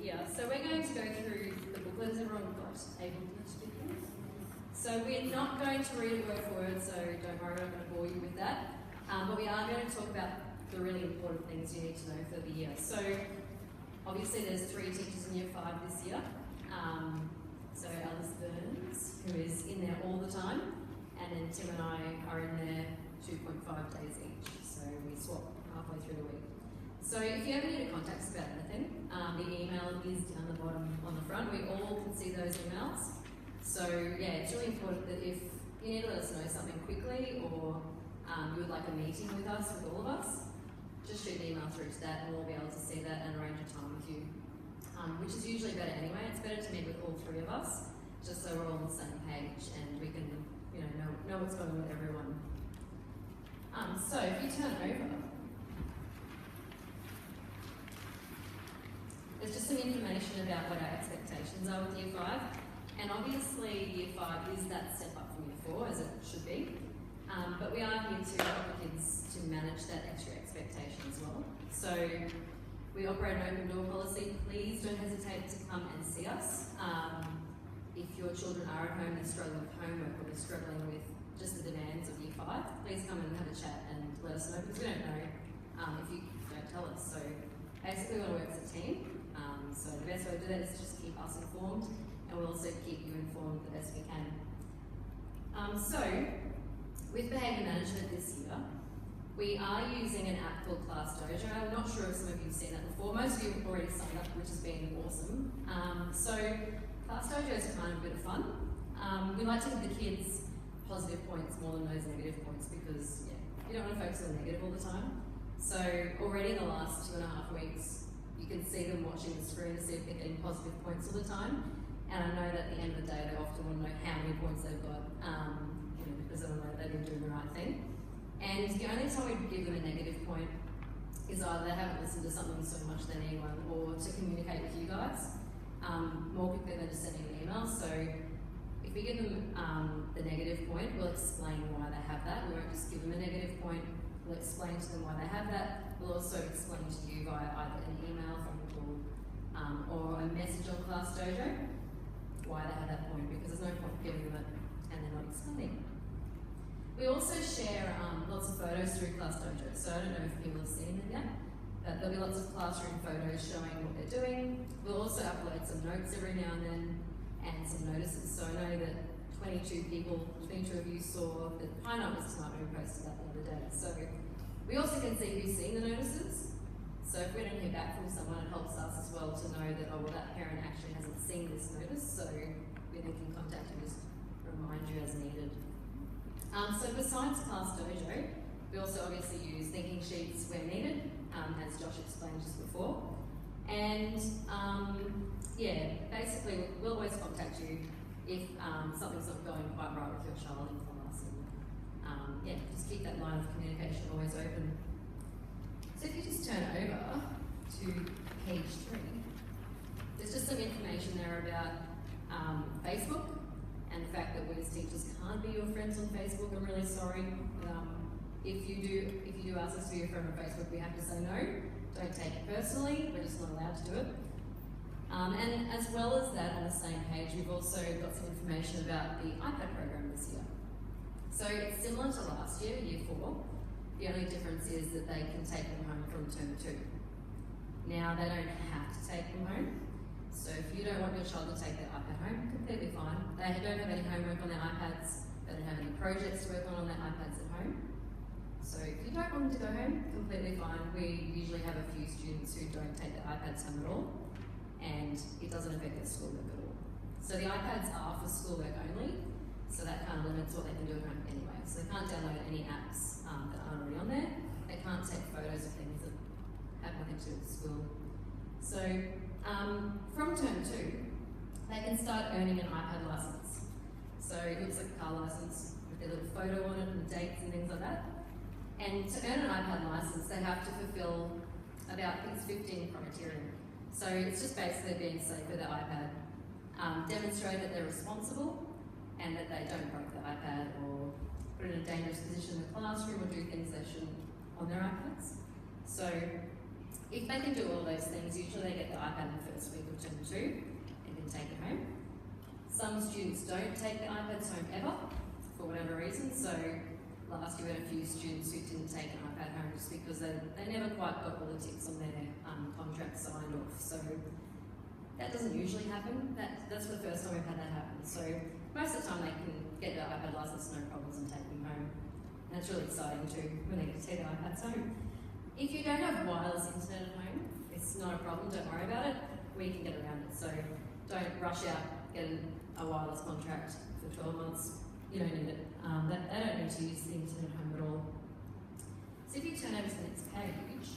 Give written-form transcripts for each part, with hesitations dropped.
here. So we're going to go through the booklet. Has everyone got able to speak? So we're not going to read it word for word, so don't worry, I'm not going to bore you with that. But we are going to talk about the really important things you need to know for the year. So obviously there's 3 teachers in Year 5 this year. So Alice Burns, who is in there all the time, and then Tim and I are in there 2.5 days each. So we swap halfway through the week. So if you ever need to contact us about anything, the email is down the bottom on the front. We all can see those emails. So yeah, it's really important that if you need to let us know something quickly, or you would like a meeting with us, with all of us, just shoot an email through to that and we'll be able to see that and arrange a time with you. Which is usually better anyway. It's better to meet with all 3 of us, just so we're all on the same page and we can, know what's going on with everyone. So if you turn over, there's just some information about what our expectations are with Year 5. And obviously Year 5 is that step up from Year 4, as it should be. But we are here to help the kids to manage that extra expectation as well. So we operate an open door policy. Please don't hesitate to come and see us. If your children are at home, they're struggling with homework, or they're struggling with just the demands of Year 5, please come and have a chat and let us know, because we don't know if you don't tell us. So basically we want to work as a team. So the best way to do that is to just keep us informed, and we'll also keep you informed the best we can. So with behaviour management this year, we are using an app called Class Dojo. I'm not sure if some of you have seen that before. Most of you have already signed up, which has been awesome. So Class Dojo is kind of a bit of fun. We like to give the kids positive points more than those negative points, because you don't want to focus on the negative all the time. So already in the last 2.5 weeks, you can see them watching the screen to see if they're getting positive points all the time. And I know that at the end of the day, they often want to know how many points they've got, because they want to know that they've been doing the right thing. And the only time we give them a negative point is either they haven't listened to something so much they need one, or to communicate with you guys more quickly than just sending an email. So if we give them the negative point, we'll explain why they have that. We won't just give them a negative point, we'll explain to them why they have that. We'll also explain to you via either an email from the tool or a message on Class Dojo why they have that point, because there's no point giving them it and they're not explaining. We also share lots of photos through Class Dojo, so I don't know if people have seen them yet, but there'll be lots of classroom photos showing what they're doing. We'll also upload some notes every now and then, and some notices. So I know that 22 of you saw that Pineapples Tomato posted that the other day. So we also can see who's seen the notices. So if we don't hear back from someone, it helps us as well to know that, that parent actually hasn't seen this notice, so we then can contact you, just remind you as needed. So besides Class Dojo, we also obviously use thinking sheets where needed, as Josh explained just before. And basically we'll always contact you if something's not going quite right with your child in class. And just keep that line of communication always open. So if you just turn over to page 3, there's just some information there about Facebook. And the fact that we as teachers can't be your friends on Facebook. I'm really sorry. If you do ask us to be your friend on Facebook, we have to say no. Don't take it personally. We're just not allowed to do it. And as well as that, on the same page, we've also got some information about the iPad program this year. So it's similar to last year, Year 4. The only difference is that they can take them home from term 2. Now, they don't have to take them home. So if you don't want your child to take their iPad home, completely fine. They don't have any homework on their iPads, they don't have any projects to work on their iPads at home. So if you don't want them to go home, completely fine. We usually have a few students who don't take their iPads home at all, and it doesn't affect their schoolwork at all. So the iPads are for schoolwork only, so that kind of limits what they can do at home anyway. So they can't download any apps that aren't already on there. They can't take photos of things that have nothing to do with school. So from term 2, they can start earning an iPad license. So it looks like a car license with their little photo on it and dates and things like that. And to earn an iPad license, they have to fulfill about 15 criteria. So it's just basically being safe with their iPad, demonstrate that they're responsible and that they don't break the iPad or put it in a dangerous position in the classroom or do things they shouldn't on their iPads. So If they can do all those things, usually they get the iPad in the first week of term 2 and can take it home. Some students don't take the iPads home ever, for whatever reason. So last year we had a few students who didn't take an iPad home just because they never quite got all the ticks on their contract signed off. So that doesn't usually happen. That's the first time we've had that happen. So most of the time they can get the iPad license, no problems, and take them home. And it's really exciting too when they get to take the iPads home. If you don't have wireless internet at home, it's not a problem, don't worry about it. We can get around it. So don't rush out, get a wireless contract for 12 months. You don't need it. They don't need to use the internet at home at all. So if you turn over to the next page,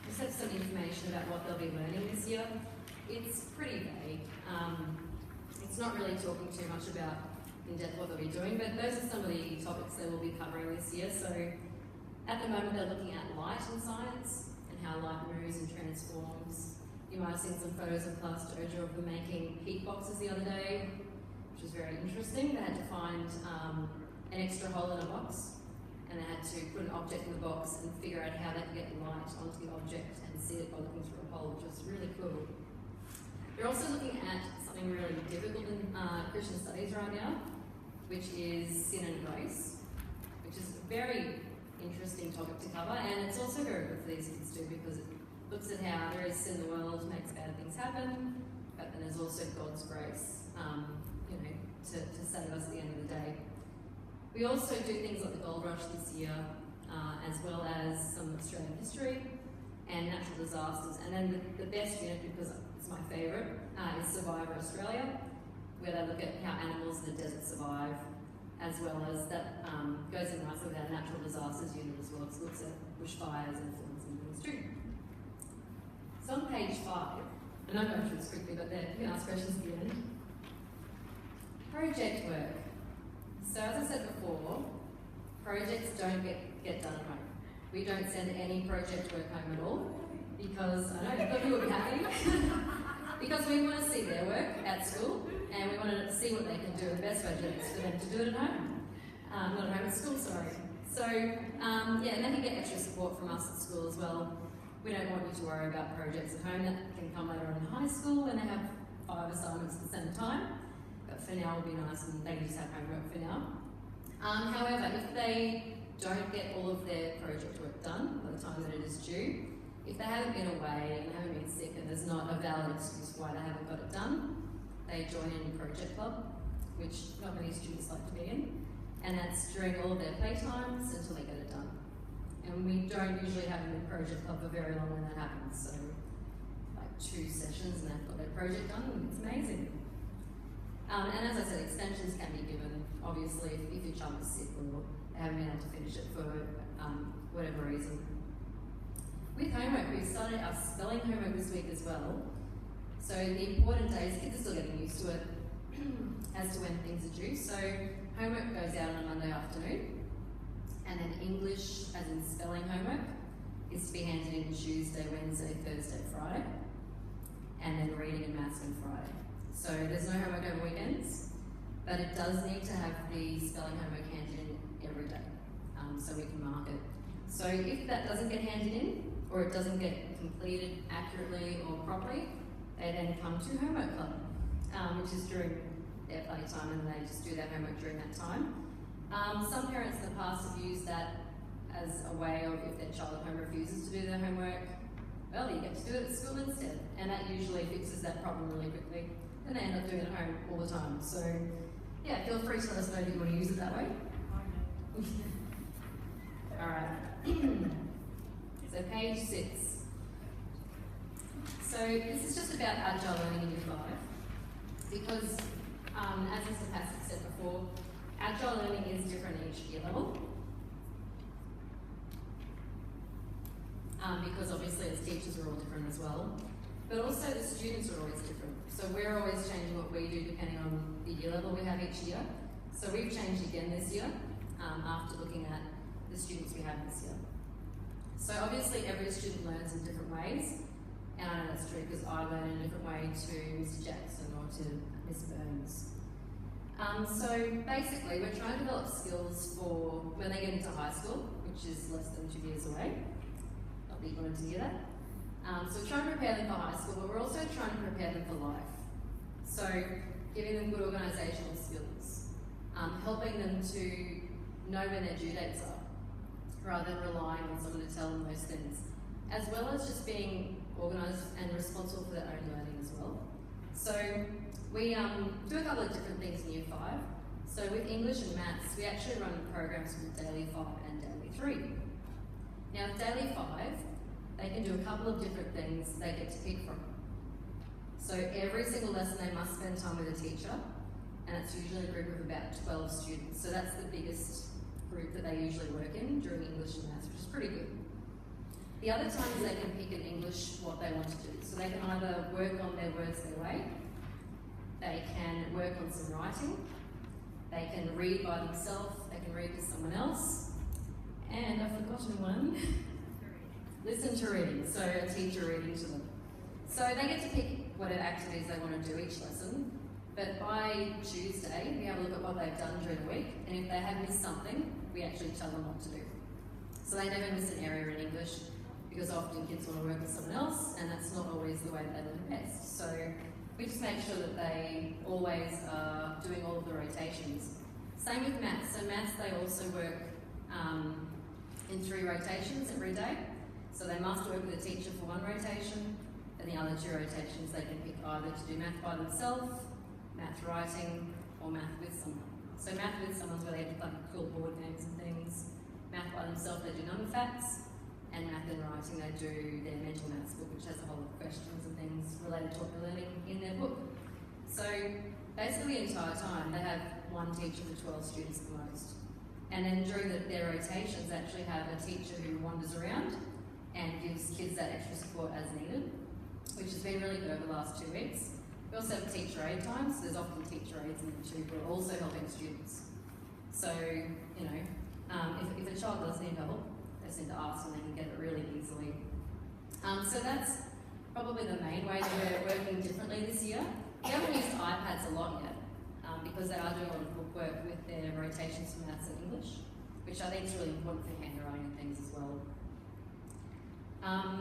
just have some information about what they'll be learning this year. It's pretty vague. It's not really talking too much about in depth what they'll be doing, but those are some of the topics they will be covering this year. So at the moment they're looking at light in science and how light moves and transforms. You might have seen some photos of class dojo of them making P.I.E boxes the other day, which was very interesting. They had to find an extra hole in a box, and they had to put an object in the box and figure out how they could get light onto the object and see it by looking through a hole, which was really cool. They're also looking at something really difficult in Christian studies right now, which is sin and grace, which is a very interesting topic to cover, and it's also very good for these kids too, because it looks at how there is sin in the world, makes bad things happen, but then there's also God's grace, to save us at the end of the day. We also do things like the Gold Rush this year, as well as some Australian history and natural disasters. And then the best unit, because it's my favourite, is Survivor Australia, where they look at how animals in the desert survive, as well as that goes in nicely with our natural disasters unit as well, because it looks at bushfires and floods and things too. So on page 5, and I'm going through this quickly, but you can ask questions at the end. Project work. So as I said before, projects don't get done at home. We don't send any project work home at all, because I know you will be happy, because we want to see their work at school, and we want to see what they can do. The best way to do it is for them to do it at home. Not at home, at school, sorry. So, and they can get extra support from us at school as well. We don't want you to worry about projects at home. That can come later on in high school when they have 5 assignments at the same time. But for now, it'll be nice and they can just have homework for now. However, if they don't get all of their project work done by the time that it is due, if they haven't been away and they haven't been sick and there's not a valid excuse why they haven't got it done, they join in project club, which not many students like to be in, and that's during all of their playtimes until they get it done. And we don't usually have them in project club for very long when that happens, so like 2 sessions and they've got their project done, and it's amazing. And as I said, extensions can be given, obviously, if your child is sick or they haven't been able to finish it for whatever reason. With homework, we've started our spelling homework this week as well. So the important days, kids are still getting used to it as to when things are due. So homework goes out on a Monday afternoon, and then English, as in spelling homework, is to be handed in Tuesday, Wednesday, Thursday, Friday, and then reading and maths on Friday. So there's no homework over weekends, but it does need to have the spelling homework handed in every day, so we can mark it. So if that doesn't get handed in, or it doesn't get completed accurately or properly, they then come to homework club, which is during their playtime, and they just do their homework during that time. Some parents in the past have used that as a way of, if their child at home refuses to do their homework, well, you get to do it at school instead, and that usually fixes that problem really quickly. Then they end up doing it at home all the time. So, yeah, feel free to let us know if you want to use it that way. Alright. So page 6. So this is just about agile learning in Year 5. Because, as Mr. Passick said before, agile learning is different in each year level. Because obviously as teachers we're all different as well. But also the students are always different. So we're always changing what we do depending on the year level we have each year. So we've changed again this year, after looking at the students we have this year. So obviously every student learns in different ways, and I know that's true because I learn in a different way to Mr. Jackson or to Miss Burns. So basically, we're trying to develop skills for when they get into high school, which is less than 2 years away. Not that you wanted to hear that. So we're trying to prepare them for high school, but we're also trying to prepare them for life. So giving them good organisational skills, helping them to know when their due dates are, rather than relying on someone to tell them those things, as well as just being organised and responsible for their own learning as well. So we do a couple of different things in Year 5. So with English and Maths, we actually run programs with Daily 5 and Daily 3. Now with Daily 5, they can do a couple of different things they get to pick from. So every single lesson they must spend time with a teacher, and it's usually a group of about 12 students. So that's the biggest group that they usually work in during English and Maths, which is pretty good. The other times they can pick in English what they want to do. So they can either work on their words their way, they can work on some writing, they can read by themselves, they can read to someone else, and I've forgotten one. Listen to reading, so a teacher reading to them. So they get to pick whatever activities they want to do each lesson, but by Tuesday we have a look at what they've done during the week, and if they have missed something, we actually tell them what to do. So they never miss an area in English, because often kids want to work with someone else, and that's not always the way that they learn best. So we just make sure that they always are doing all of the rotations. Same with Maths. So Maths, they also work in 3 rotations every day. So they must work with a teacher for 1 rotation, and the other 2 rotations they can pick either to do math by themselves, math writing, or math with someone. So math with someone's where they have to play cool board games and things. Math by themselves, they do number facts. And math and writing, they do their mental maths book, which has a whole lot of questions and things related to what they're learning in their book. So basically the entire time, they have 1 teacher for 12 students at the most. And then during their rotations, they actually have a teacher who wanders around and gives kids that extra support as needed, which has been really good over the last 2 weeks. We also have teacher aid time, so there's often teacher aides in the too who are also helping students. So, you know, if a child does need help, they just need to ask and they can get it really easily. So that's probably the main way that we're working differently this year. We haven't used iPads a lot yet, because they are doing a lot of book work with their rotations for Maths and English, which I think is really important for handwriting and things as well.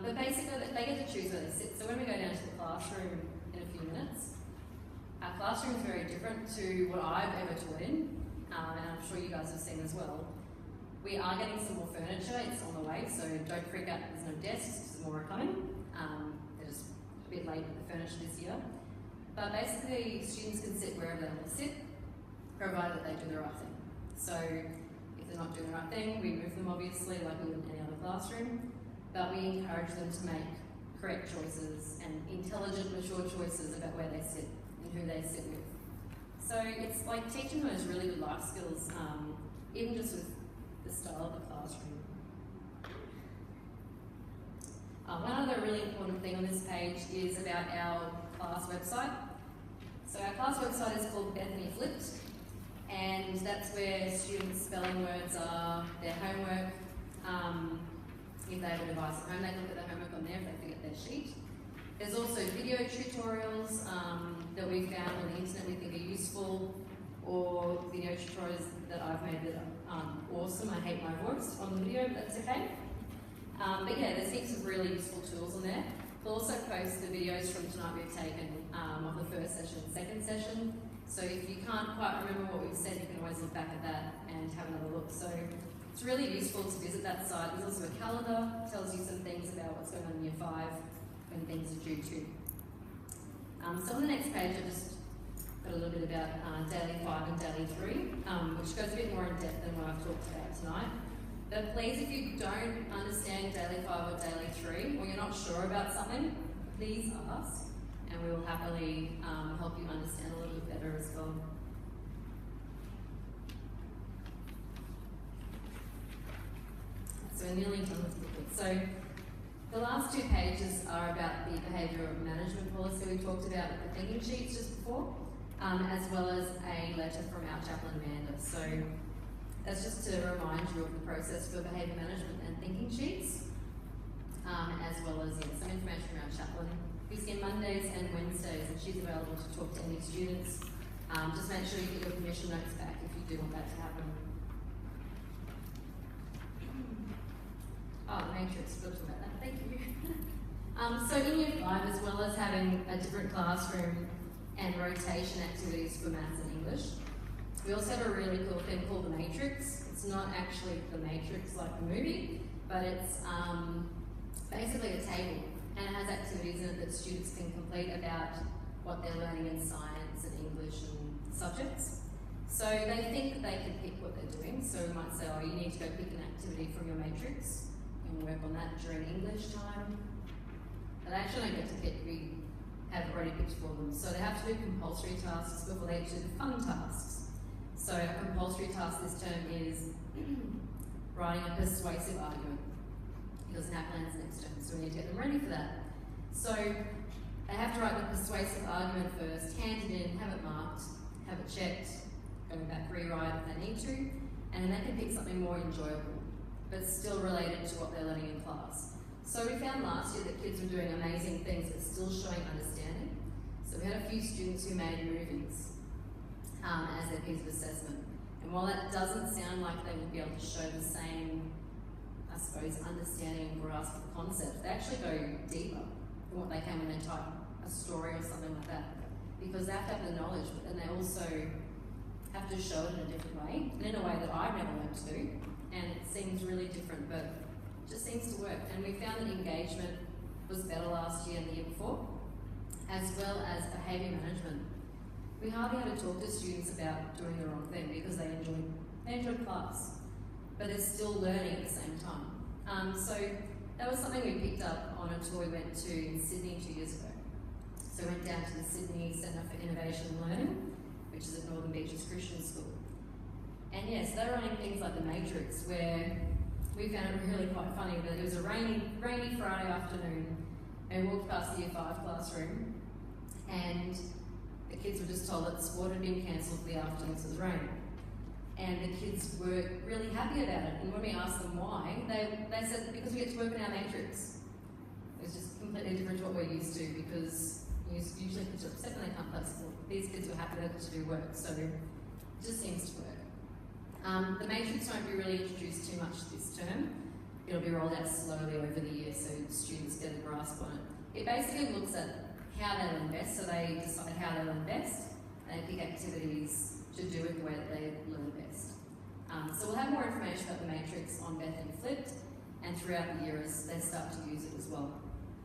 But basically, they get to choose where they sit. So when we go down to the classroom in a few minutes, our classroom is very different to what I've ever taught in, and I'm sure you guys have seen as well. We are getting some more furniture, it's on the way, so don't freak out, there's no desks, there's more are coming. They're just a bit late with the furniture this year. But basically, students can sit wherever they want to sit, provided that they do the right thing. So if they're not doing the right thing, we move them obviously, like we would in any other classroom. But we encourage them to make correct choices and intelligent, mature choices about where they sit and who they sit with. So it's like teaching those really good life skills, even just with the style of the classroom. One other really important thing on this page is about our class website. So our class website is called Bethany Flipped, and that's where students' spelling words are, their homework. If they have a device at home, they can look at their homework on there if they forget their sheet. There's also video tutorials that we found on the internet we think are useful, or video tutorials that I've made that are awesome. I hate my voice on the video, but that's okay. But yeah, there's heaps of really useful tools on there. We'll also post the videos from tonight we've taken of the first session and second session. So if you can't quite remember what we've said, you can always look back at that and have another look. So it's really useful to visit that site. There's also a calendar, tells you some things about what's going on in Year 5 when things are due to. So on the next page, I just got a little bit about Daily 5 and Daily 3, which goes a bit more in depth than what I've talked about tonight. But please, if you don't understand Daily 5 or Daily 3, or you're not sure about something, please ask, and we will happily help you understand a little bit better as well. So we're nearly done with the booklet. So the last 2 pages are about the behavioural management policy we talked about with the thinking sheets just before, as well as a letter from our chaplain Amanda. So that's just to remind you of the process for behaviour management and thinking sheets, as well as some information from our chaplain, who's in Mondays and Wednesdays, and she's available to talk to any students Just make sure you get your permission notes back if you do want that to happen. Oh, the matrix, we'll talk about that, thank you. So in Year 5, as well as having a different classroom and rotation activities for maths and English, we also have a really cool thing called the Matrix. It's not actually the Matrix like the movie, but it's basically a table, and it has activities in it that students can complete about what they're learning in science and English and subjects. So they think that they can pick what they're doing, so we might say, oh, you need to go pick an activity from your Matrix and work on that during English time. But they actually don't get to pick, we have it already picked for them. So they have to do compulsory tasks before they do the fun tasks. So a compulsory task this term is writing a persuasive argument, because NAPLAN's next term, so we need to get them ready for that. So they have to write the persuasive argument first, hand it in, have it marked, have it checked, go back, rewrite if they need to, and then they can pick something more enjoyable, but still related to what they're learning in class. So we found last year that kids were doing amazing things but still showing understanding. So we had a few students who made movies as their piece of assessment. And while that doesn't sound like they would be able to show the same, I suppose, understanding and grasp of the concept, they actually go deeper than what they can when they type a story or something like that. Because they have to have the knowledge, but then they also have to show it in a different way, and in a way that I've never learned to do. And it seems really different, but it just seems to work. And we found that engagement was better last year and the year before, as well as behaviour management. We hardly had to talk to students about doing the wrong thing because they enjoyed class, but they're still learning at the same time. So that was something we picked up on a tour we went to in Sydney 2 years ago. So we went down to the Sydney Centre for Innovation and Learning, which is at Northern Beaches Christian School. And yes, they're running things like the Matrix, where we found it really quite funny, but it was a rainy Friday afternoon, and we walked past the Year 5 classroom, and the kids were just told that sport had been cancelled for the afternoon because it was raining. And the kids were really happy about it, and when we asked them why, they said because we get to work in our Matrix. It's just completely different to what we're used to, because usually kids are upset when they can't play sport. These kids were happy they got to do work, so it just seems to work. The Matrix won't be really introduced too much this term. It'll be rolled out slowly over the year so students get a grasp on it. It basically looks at how they learn best, so they decide how they learn best, and they pick activities to do it the way that they learn best. So we'll have more information about the Matrix on Bethany Flipped, and throughout the year as they start to use it as well.